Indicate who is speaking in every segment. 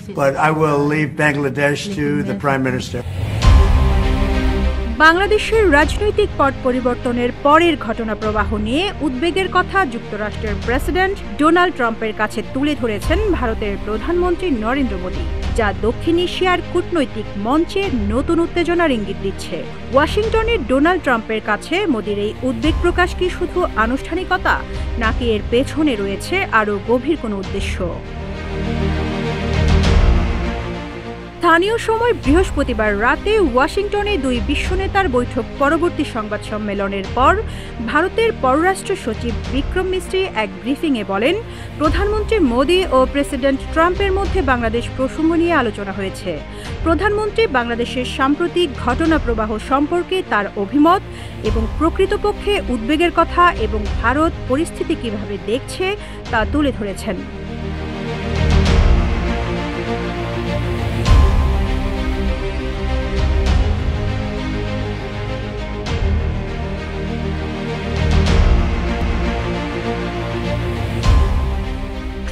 Speaker 1: but I will leave Bangladesh to the Prime Minister.
Speaker 2: বাংলাদেশের রাজনৈতিক পট পরিবর্তনের পরের ঘটনা প্রবাহ নিয়ে উদ্বেগের কথা যুক্তরাষ্ট্রের প্রেসিডেন্ট ডোনাল্ড ট্রাম্পের কাছে তুলে ধরেছেন ভারতের প্রধানমন্ত্রী নরেন্দ্র মোদি, যা দক্ষিণ এশিয়ার কূটনৈতিক মঞ্চে নতুন উত্তেজনার ইঙ্গিত দিচ্ছে। ওয়াশিংটনের ডোনাল্ড ট্রাম্পের কাছে মোদির এই উদ্বেগ প্রকাশ কি শুধু আনুষ্ঠানিকতা, নাকি এর পেছনে রয়েছে আরও গভীর কোনো উদ্দেশ্য? স্থানীয় সময় বৃহস্পতিবার রাতে ওয়াশিংটনে দুই বিশ্বনেতার বৈঠক পরবর্তী সংবাদ সম্মেলনের পর ভারতের পররাষ্ট্র সচিব বিক্রম মিস্ত্রি এক ব্রিফিংয়ে বলেন, প্রধানমন্ত্রী মোদি ও প্রেসিডেন্ট ট্রাম্পের মধ্যে বাংলাদেশ প্রসঙ্গ নিয়ে আলোচনা হয়েছে। প্রধানমন্ত্রী বাংলাদেশের সাম্প্রতিক ঘটনা প্রবাহ সম্পর্কে তার অভিমত এবং প্রকৃতপক্ষে উদ্বেগের কথা এবং ভারত পরিস্থিতি কিভাবে দেখছে তা তুলে ধরেছেন।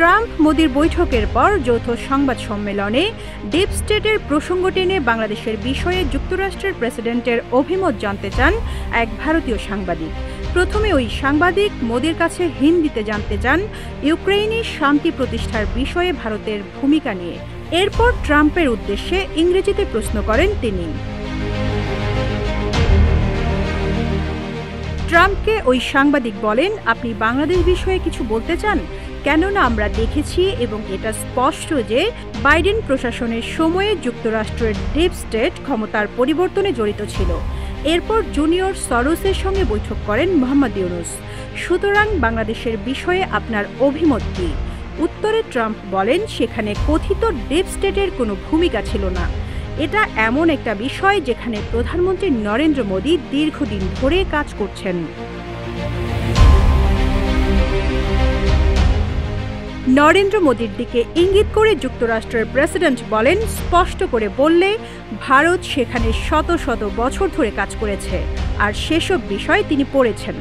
Speaker 2: ট্রাম্প মোদির বৈঠকের পর যৌথ সংবাদ সম্মেলনে ডিপ স্টেটের প্রসঙ্গ টেনে বাংলাদেশের বিষয়ে যুক্তরাষ্ট্রের প্রেসিডেন্টের অভিমত জানতে চান এক ভারতীয় সাংবাদিক। প্রথমে ওই সাংবাদিক মোদির কাছে হিন্দিতে জানতে চান ইউক্রেনে শান্তি প্রতিষ্ঠার বিষয়ে ভারতের ভূমিকা নিয়ে। এরপর ট্রাম্পের উদ্দেশ্যে ইংরেজিতে প্রশ্ন করেন তিনি। ট্রাম্পকে ওই সাংবাদিক বলেন, আপনি বাংলাদেশ বিষয়ে কিছু বলতে চান? কেননা আমরা দেখেছি এবং এটা স্পষ্ট যে বাইডেন প্রশাসনের সময়ে যুক্তরাষ্ট্রের ডিপ স্টেট ক্ষমতার পরিবর্তনে জড়িত ছিল। এরপর জুনিয়র সরোসের সঙ্গে বৈঠক করেন মোহাম্মদ ইউনুস। সুতরাং বাংলাদেশের বিষয়ে আপনার অভিমত কি? উত্তরে ট্রাম্প বলেন, সেখানে কথিত ডিপ স্টেটের কোনো ভূমিকা ছিল না। এটা এমন একটা বিষয় যেখানে প্রধানমন্ত্রী নরেন্দ্র মোদি দীর্ঘদিন ধরে কাজ করছেন। নরেন্দ্র মোদির দিকে ইঙ্গিত করে যুক্তরাষ্ট্রের প্রেসিডেন্ট বলেন, স্পষ্ট করে বললে ভারত সেখানে শত শত বছর ধরে কাজ করেছে আর সেসব বিষয় তিনি পড়েছেন।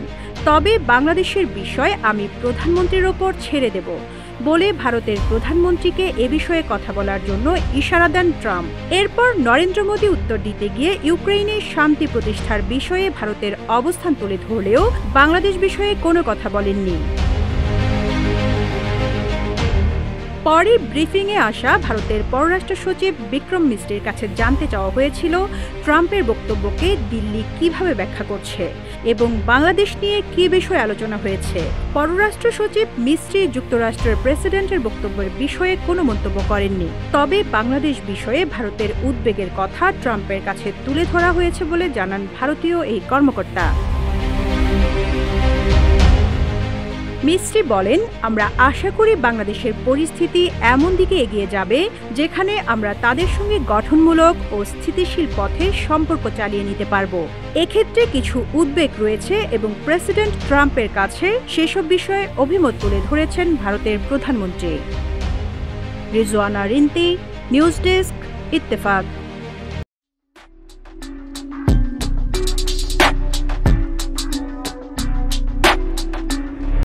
Speaker 2: তবে বাংলাদেশের বিষয় আমি প্রধানমন্ত্রীর ওপর ছেড়ে দেব বলে ভারতের প্রধানমন্ত্রীকে এ বিষয়ে কথা বলার জন্য ইশারা দেন ট্রাম্প। এরপর নরেন্দ্র মোদি উত্তর দিতে গিয়ে ইউক্রেনে শান্তি প্রতিষ্ঠার বিষয়ে ভারতের অবস্থান তুলে ধরলেও বাংলাদেশ বিষয়ে কোনো কথা বলেননি। পরে ব্রিফিংয়ে আসা ভারতের পররাষ্ট্র সচিব বিক্রম মিস্ত্রির কাছে জানতে চাওয়া হয়েছিল ট্রাম্পের বক্তব্যকে দিল্লি কিভাবে ব্যাখ্যা করছে এবং বাংলাদেশ নিয়ে কী বিষয়ে আলোচনা হয়েছে। পররাষ্ট্র সচিব মিস্ত্রি যুক্তরাষ্ট্রের প্রেসিডেন্টের বক্তব্যের বিষয়ে কোনো মন্তব্য করেননি। তবে বাংলাদেশ বিষয়ে ভারতের উদ্বেগের কথা ট্রাম্পের কাছে তুলে ধরা হয়েছে বলে জানান ভারতীয় এই কর্মকর্তা। মিস্ত্রি বলেন, আমরা আশা করি বাংলাদেশের পরিস্থিতি এমন দিকে এগিয়ে যাবে যেখানে আমরা তাদের সঙ্গে গঠনমূলক ও স্থিতিশীল পথে সম্পর্ক চালিয়ে নিতে পারব। এক্ষেত্রে কিছু উদ্বেগ রয়েছে এবং প্রেসিডেন্ট ট্রাম্পের কাছে সেসব বিষয়ে অভিমত তুলে ধরেছেন ভারতের প্রধানমন্ত্রী। Rizwana Rinti, news desk, Ittefaq.